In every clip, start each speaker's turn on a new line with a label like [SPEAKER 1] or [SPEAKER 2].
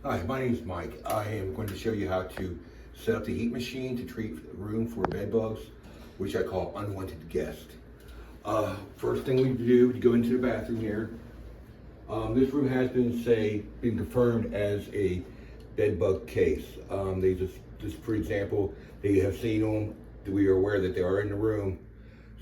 [SPEAKER 1] Hi, my name is Mike. I am going to show you how to set up the heat machine to treat the room for bed bugs, which I call unwanted guests. First thing we do to go into the bathroom here. This room has been confirmed as a bed bug case. They just for example, they have seen them. We are aware that they are in the room,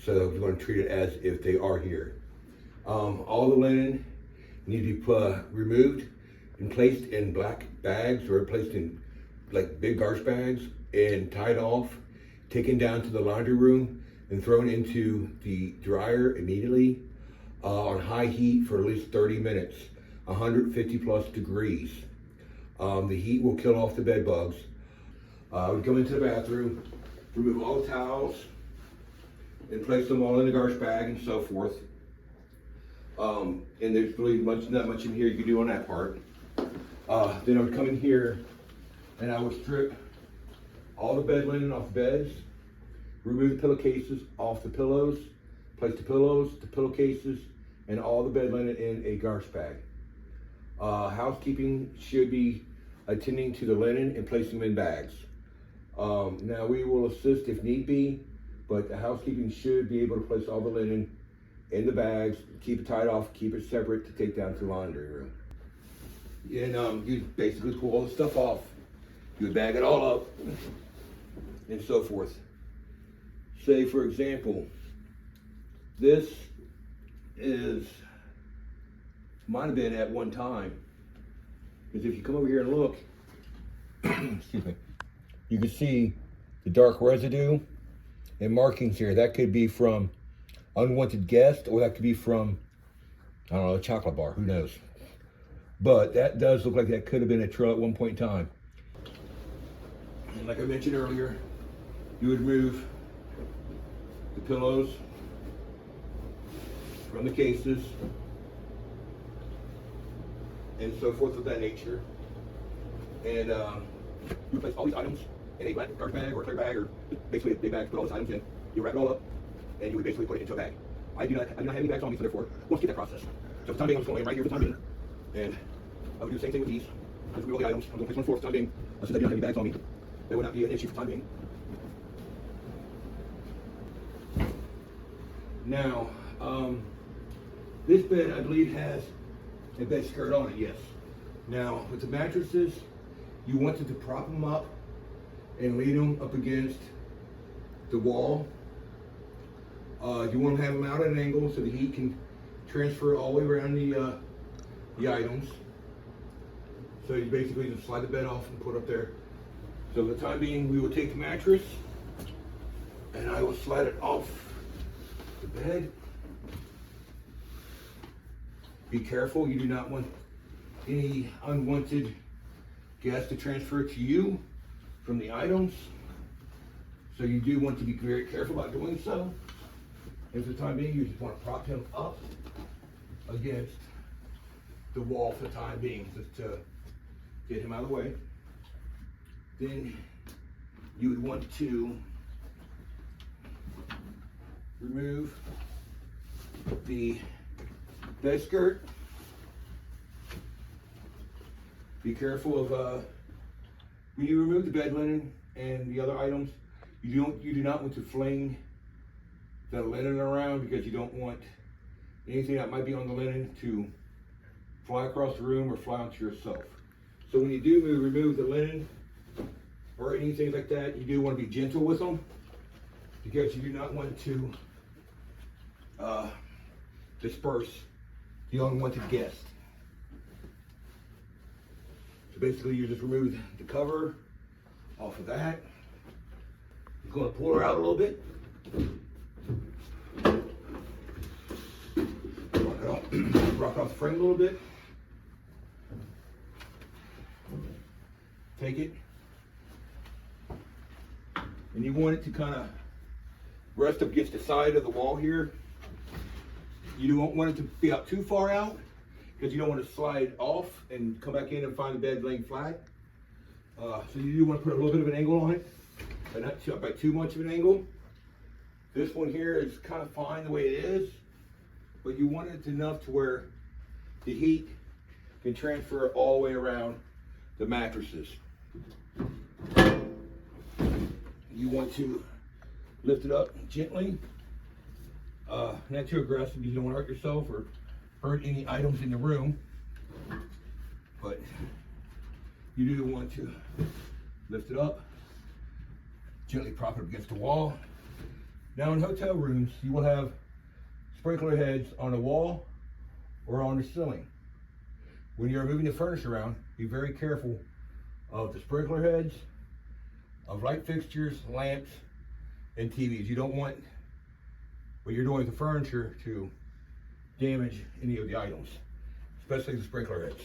[SPEAKER 1] so we're going to treat it as if they are here. All the linen need to be removed and placed in black bags or placed in like big garbage bags and tied off, taken down to the laundry room and thrown into the dryer immediately on high heat for at least 30 minutes, 150 plus degrees. The heat will kill off the bed bugs. We come into the bathroom, remove all the towels and place them all in the garbage bag and so forth. And there's really not much in here you can do on that part. Then I would come in here and I would strip all the bed linen off the beds, remove the pillowcases off the pillows, place the pillows, the pillowcases, and all the bed linen in a garbage bag. Housekeeping should be attending to the linen and placing them in bags. Now we will assist if need be, but the housekeeping should be able to place all the linen in the bags, keep it tied off, keep it separate to take down to the laundry room. And you basically pull all the stuff off, you would bag it all up, and so forth. Say, for example, this might have been at one time, because if you come over here and look, excuse me, you can see the dark residue and markings here. That could be from unwanted guest, or that could be from, I don't know, a chocolate bar, who knows. But that does look like that could have been a trail at one point in time. And like I mentioned earlier, you would remove the pillows from the cases and so forth of that nature. And you place all these items in a garbage bag or a clear bag, or basically a big bag to put all these items in. You wrap it all up and you would basically put it into a bag. I do not have any bags on me, so therefore, we'll skip that process. So for the time being, I'm just going to lay right here for the time being. And I would do the same thing with these. Just remove all the items. I'm going to place one for the time being. Since I do not have any bags on me, that would not be an issue for the time being. Now, this bed, I believe, has a bed skirt on it, yes. Now, with the mattresses, you wanted to prop them up and lay them up against the wall. You want to have them out at an angle so the heat can transfer all the way around the items. So you basically just slide the bed off and put it up there. So for the time being, we will take the mattress and I will slide it off the bed. Be careful, you do not want any unwanted gas to transfer to you from the items. So you do want to be very careful about doing so. And for the time being, you just want to prop him up against the wall for the time being, just to get him out of the way. Then you would want to remove the bed skirt. Be careful of when you remove the bed linen and the other items, you do not want to fling the linen around, because you don't want anything that might be on the linen to fly across the room or fly onto yourself. So when you do remove the linen or anything like that, you do want to be gentle with them, because you do not want to disperse the unwanted guest. So basically you just remove the cover off of that. You're going to pull her out a little bit. Rock off the frame a little bit. Take it. And you want it to kind of rest up against the side of the wall here. You don't want it to be out too far out, because you don't want to slide off and come back in and find the bed laying flat. So you do want to put a little bit of an angle on it, but not by too much of an angle. This one here is kind of fine the way it is, but you want it enough to where the heat can transfer all the way around the mattresses. You want to lift it up gently, not too aggressive because you don't want to hurt yourself or hurt any items in the room, but you do want to lift it up, gently prop it against the wall. Now in hotel rooms, you will have sprinkler heads on the wall or on the ceiling. When you're moving the furniture around, be very careful of the sprinkler heads, of light fixtures, lamps, and TVs. You don't want what you're doing with the furniture to damage any of the items, especially the sprinkler heads.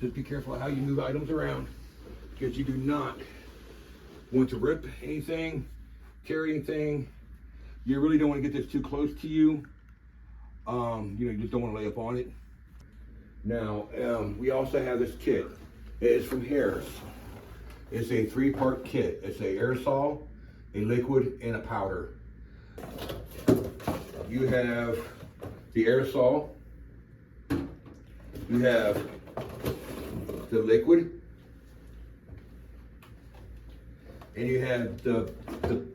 [SPEAKER 1] Just be careful how you move items around, because you do not want to rip anything, tear anything. You really don't want to get this too close to you. You just don't want to lay up on it. Now, we also have this kit. It is from Harris. It's a 3-part kit. It's a aerosol, a liquid, and a powder. You have the aerosol. You have the liquid. And you have the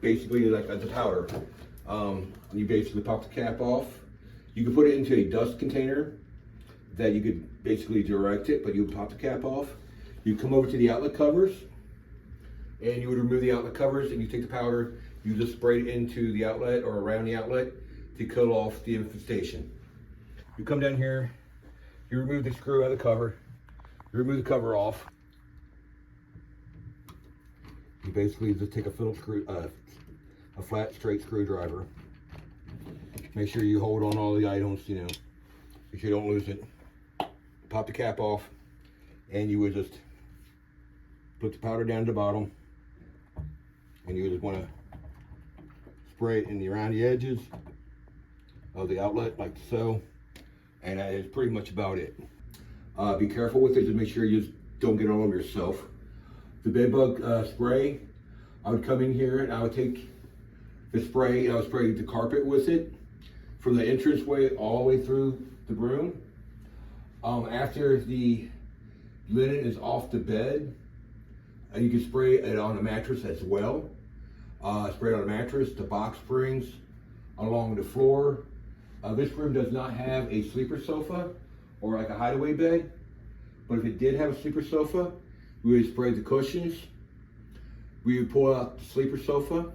[SPEAKER 1] basically like the powder. You basically pop the cap off. You can put it into a dust container that you could basically direct it, but you pop the cap off. You come over to the outlet covers, and you would remove the outlet covers, and you take the powder, you just spray it into the outlet or around the outlet to cut off the infestation. You come down here, you remove the screw out of the cover, you remove the cover off. You basically just take a Phillips screw, a flat straight screwdriver. Make sure you hold on all the items, make sure you don't lose it. Pop the cap off, and you would just put the powder down to the bottom, and you just want to spray it around the edges of the outlet like so, and that is pretty much about it. Be careful with it, just make sure you just don't get it all over yourself. The bed bug spray, I would come in here and I would take the spray and I would spray the carpet with it from the entranceway all the way through the room. After the linen is off the bed, you can spray it on the mattress as well. Spray it on the mattress, the box springs, along the floor. This room does not have a sleeper sofa or like a hideaway bed, but if it did have a sleeper sofa, we would spray the cushions. We would pull out the sleeper sofa,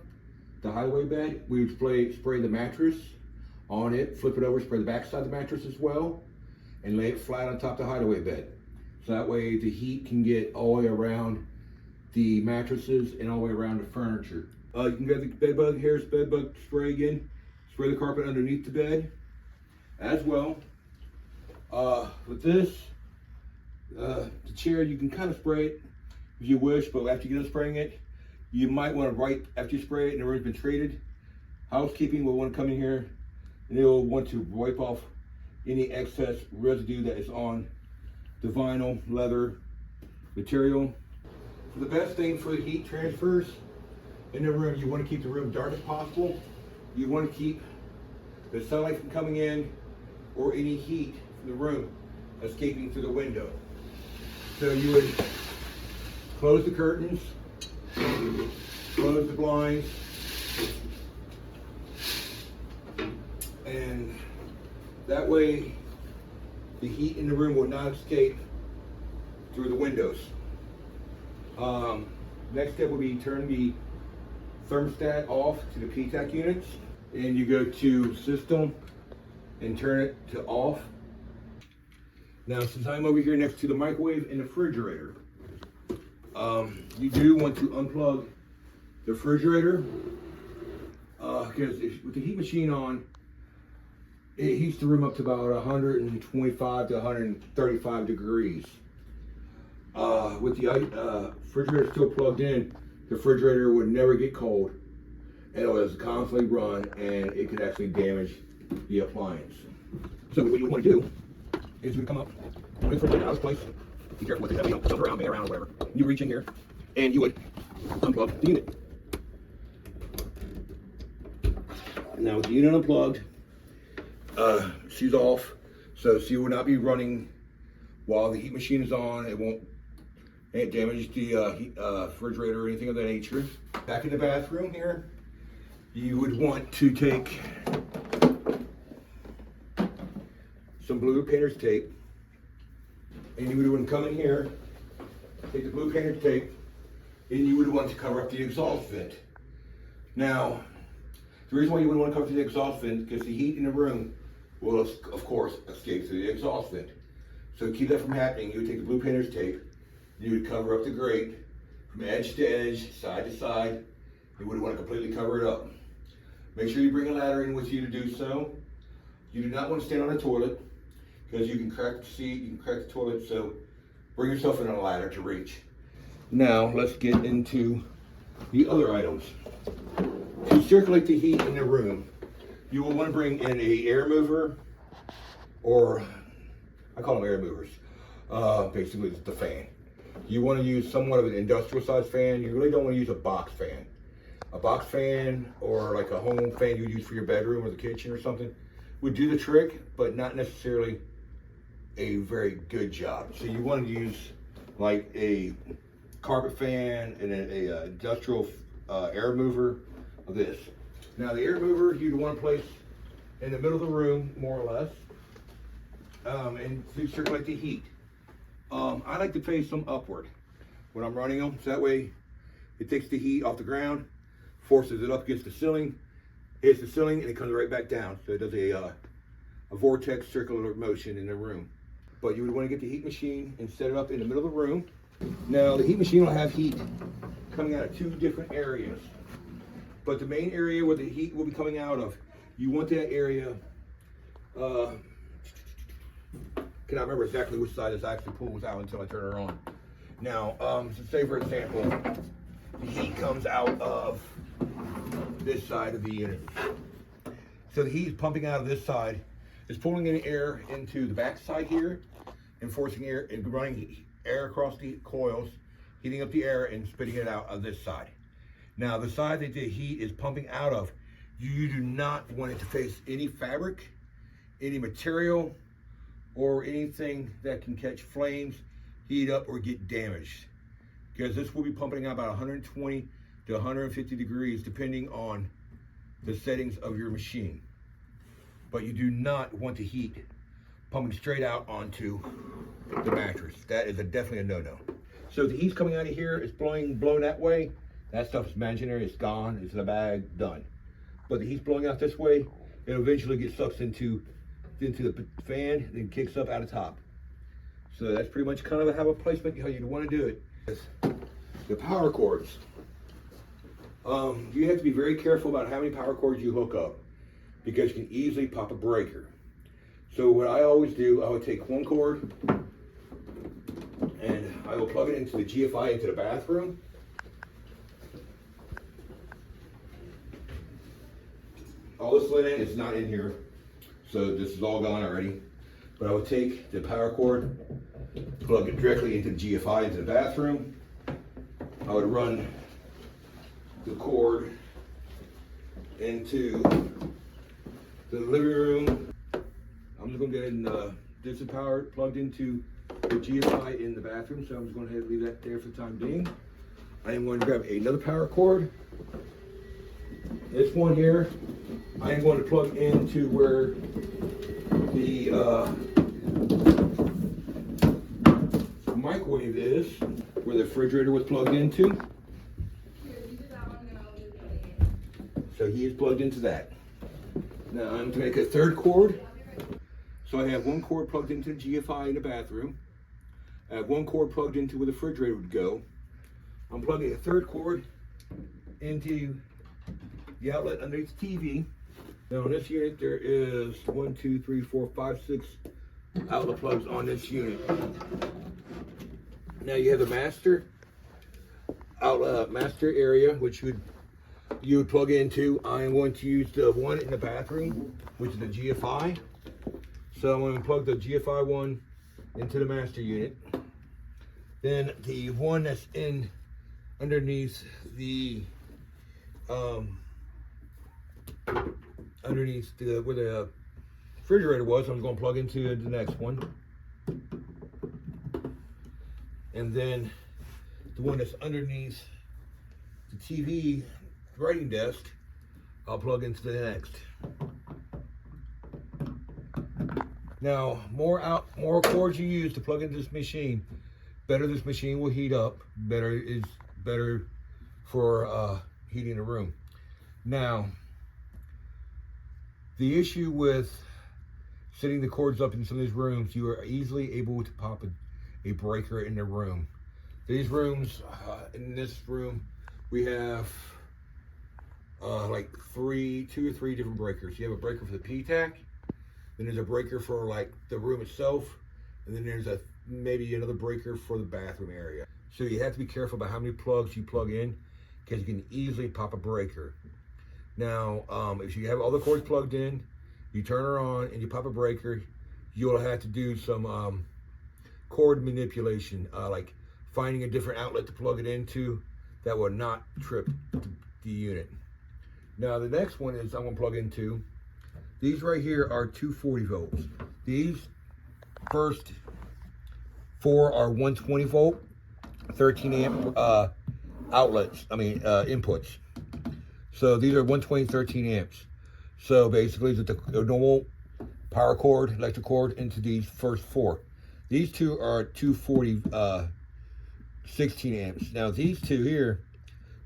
[SPEAKER 1] the hideaway bed. We would spray the mattress on it, flip it over, spray the backside of the mattress as well, and lay it flat on top of the hideaway bed. So that way the heat can get all the way around the mattresses and all the way around the furniture. You can get the bed bug, Harris bed bug spray again. Spray the carpet underneath the bed as well. With this, the chair, you can kind of spray it if you wish, but after you get done spraying it, you might want to wipe after you spray it and the room's been treated. Housekeeping will want to come in here and they'll want to wipe off any excess residue that is on the vinyl, leather material. So the best thing for the heat transfers in the room, you want to keep the room dark as possible. You want to keep the sunlight from coming in or any heat from the room escaping through the window. So you would close the curtains, close the blinds, and that way the heat in the room will not escape through the windows. Next step will be turn the thermostat off to the PTAC units, and you go to system and turn it to off. Now, since I'm over here next to the microwave and the refrigerator, you do want to unplug the refrigerator because with the heat machine on, it heats the room up to about 125 to 135 degrees. With the refrigerator still plugged in, the refrigerator would never get cold, and it was constantly run, and it could actually damage the appliance. So what you want to do is you come up, put the refrigerator out of place. Be careful with it, jump around, or whatever. You reach in here, and you would unplug the unit. Now with the unit unplugged, she's off, so she will not be running while the heat machine is on. It won't and it damaged the refrigerator or anything of that nature. Back in the bathroom here, you would want to take some blue painter's tape, and you would want to come in here, take the blue painter's tape, and you would want to cover up the exhaust vent. Now, the reason why you would want to cover the exhaust vent is because the heat in the room will, of course, escape through the exhaust vent. So to keep that from happening, you would take the blue painter's tape, you would cover up the grate from edge to edge, side to side. You would want to completely cover it up. Make sure you bring a ladder in with you to do so. You do not want to stand on a toilet because you can crack the seat, you can crack the toilet, so bring yourself in on a ladder to reach. Now, let's get into the other items. To circulate the heat in the room, you will want to bring in a air mover, or I call them air movers. Basically, it's the fan. You want to use somewhat of an industrial size fan. You really don't want to use a box fan. A box fan or like a home fan you would use for your bedroom or the kitchen or something would do the trick, but not necessarily a very good job. So you want to use like a carpet fan and an industrial air mover of this. Now the air mover you'd want to place in the middle of the room, more or less, and to circulate the heat. I like to face them upward when I'm running them, so that way it takes the heat off the ground, forces it up against the ceiling, hits the ceiling, and it comes right back down. So it does a vortex circular motion in the room. But you would want to get the heat machine and set it up in the middle of the room. Now the heat machine will have heat coming out of two different areas. But the main area where the heat will be coming out of, you want that area, cannot remember exactly which side this actually pulls out until I turn her on. Now, so say for example, the heat comes out of this side of the unit. So the heat is pumping out of this side, it's pulling in air into the back side here, and forcing air and running air across the coils, heating up the air and spitting it out of this side. Now the side that the heat is pumping out of, you do not want it to face any fabric, any material, or anything that can catch flames, heat up, or get damaged. Because this will be pumping out about 120 to 150 degrees depending on the settings of your machine. But you do not want the heat pumping straight out onto the mattress. That is definitely a no-no. So the heat's coming out of here, it's blown that way. That stuff's imaginary, it's gone, it's in a bag, done. But the heat's blowing out this way, it eventually gets sucked into the fan, then kicks up out of top. So that's pretty much kind of how a placement, how you'd want to do it. The power cords. You have to be very careful about how many power cords you hook up, because you can easily pop a breaker. So what I always do, I would take one cord and I will plug it into the GFI into the bathroom. All this linen is not in here, so this is all gone already. But I would take the power cord, plug it directly into the GFI into the bathroom. I would run the cord into the living room. I'm just going to go ahead and this is power plugged into the GFI in the bathroom, so I'm just going to leave that there for the time being. I am going to grab another power cord. This one here, I am going to plug into where the microwave is, where the refrigerator was plugged into. So he is plugged into that. Now I'm going to make a third cord. So I have one cord plugged into the GFI in the bathroom. I have one cord plugged into where the refrigerator would go. I'm plugging a third cord into the outlet underneath the TV. Now on this unit there is 1, 2, 3, 4, 5, 6 outlet plugs on this unit. Now you have the master outlet, master area, which you would plug into. I am going to use the one in the bathroom, which is the GFI. So I'm going to plug the GFI one into the master unit. Then the one that's in underneath the where the refrigerator was, I'm going to plug into the next one. And then the one that's underneath the TV writing desk, I'll plug into the next. Now, more cords you use to plug into this machine, better this machine will heat up. Better for heating the room. Now, the issue with setting the cords up in some of these rooms, you are easily able to pop a breaker in the room. These rooms, in this room, we have like two or three different breakers. You have a breaker for the PTAC, then there's a breaker for like the room itself, and then there's maybe another breaker for the bathroom area. So you have to be careful about how many plugs you plug in, because you can easily pop a breaker. Now, if you have all the cords plugged in, you turn her on and you pop a breaker, you'll have to do some cord manipulation, like finding a different outlet to plug it into that will not trip the unit. Now, the next one is I'm going to plug into, these right here are 240 volts. These first four are 120 volt, 13 amp inputs. So these are 120, 13 amps. So basically, it's the normal power cord, electric cord into these first four. These two are 240, 16 amps. Now these two here,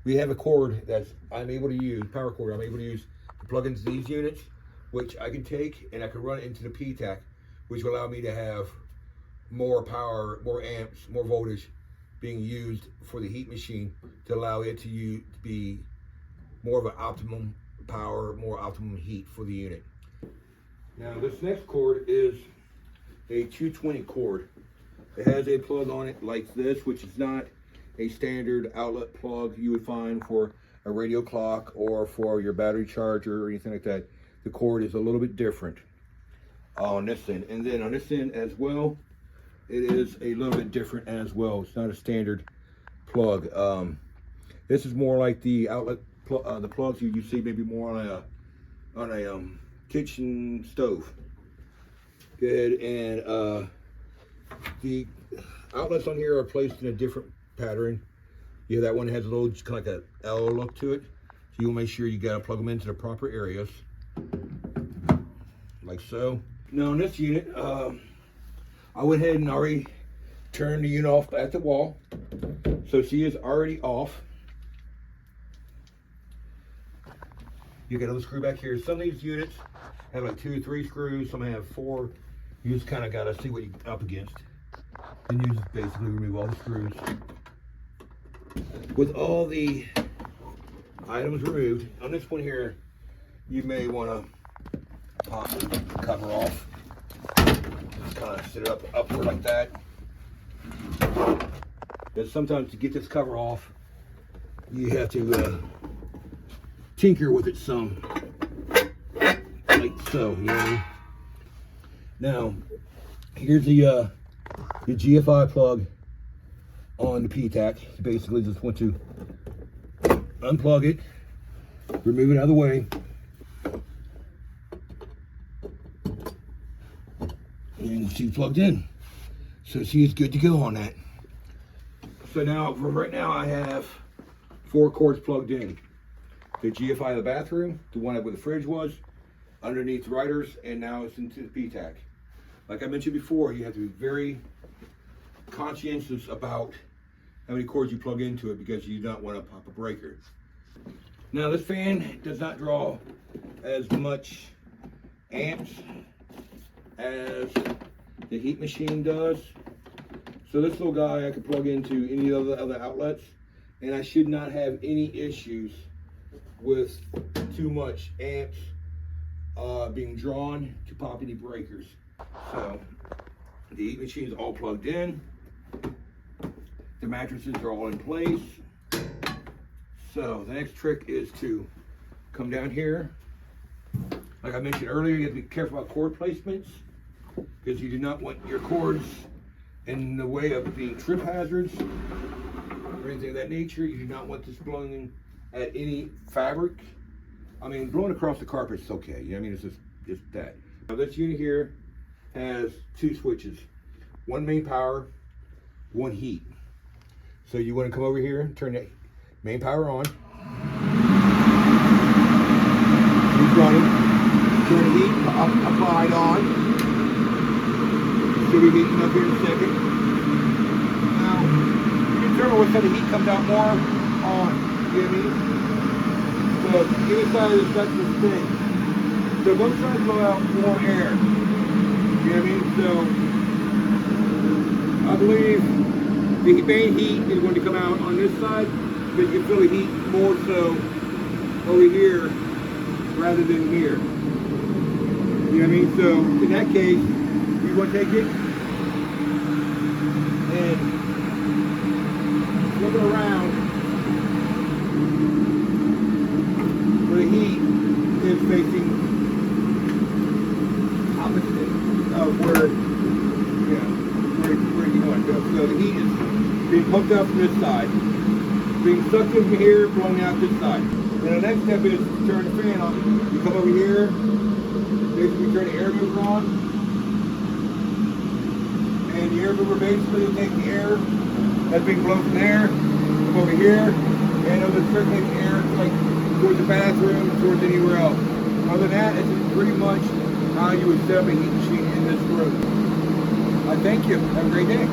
[SPEAKER 1] we have a cord that I'm able to use, power cord I'm able to use to plug into these units, which I can take and I can run it into the PTAC, which will allow me to have more power, more amps, more voltage being used for the heat machine to allow it to be more of an optimum power, more optimum heat for the unit. Now this next cord is a 220 cord. It has a plug on it like this, which is not a standard outlet plug you would find for a radio clock or for your battery charger or anything like that. The cord is a little bit different on this end. And then on this end as well, it is a little bit different as well. It's not a standard plug. This is more like the outlet the plugs you see maybe more on a kitchen stove. Good. And the outlets on here are placed in a different pattern. Yeah, that one has a little kind of like an L look to it. So you'll make sure you gotta plug them into the proper areas, like so. Now on this unit, I went ahead and already turned the unit off at the wall. So she is already off. You got a little screw back here. Some of these units have like 2 or 3 screws, some have 4. You just kind of got to see what you're up against. And you just basically remove all the screws. With all the items removed, on this one here, you may want to pop the cover off. Just kind of sit it upward like that. Because sometimes to get this cover off, you have to tinker with it some, like so, you know. Now, here's the GFI plug on the PTAC. Basically, just want to unplug it, remove it out of the way, and she's plugged in. So she is good to go on that. So now, for right now, I have 4 cords plugged in. The GFI of the bathroom, the one where the fridge was, underneath the writers, and now it's into the PTAC. Like I mentioned before, you have to be very conscientious about how many cords you plug into it, because you do not want to pop a breaker. Now this fan does not draw as much amps as the heat machine does. So this little guy I could plug into any of the other outlets, and I should not have any issues with too much amps being drawn to pop any breakers. So the heat machine is all plugged in. The mattresses are all in place. So the next trick is to come down here. Like I mentioned earlier, you have to be careful about cord placements, because you do not want your cords in the way of being trip hazards or anything of that nature. You do not want this blowing at any fabric. I mean, blowing across the carpet is okay. I mean, it's just that. Now this unit here has 2 switches. One main power, one heat. So you want to come over here, turn the main power on. He's running. Turn the heat applied on. Should be heating up here in a second. Now, you can determine what side of heat comes out more on. You know what I mean? So either side of this vector thing. So both sides blow out more air. You know what I mean? So I believe the main heat is going to come out on this side, but you can feel the heat more so over here rather than here. You know what I mean? So in that case, you're going to take it and flip it around where the heat is facing opposite of where you want to go. So the heat is being pumped up from this side, being sucked in from here, blowing out this side. Then the next step is to turn the fan on. You come over here, basically turn the air mover on, and the air mover basically will take the air that's being blown from there, come over here, and it'll circulate the air like towards the bathroom, towards anywhere else. Other than that, it's pretty much how you would set up a heat machine in this room. I thank you. Have a great day.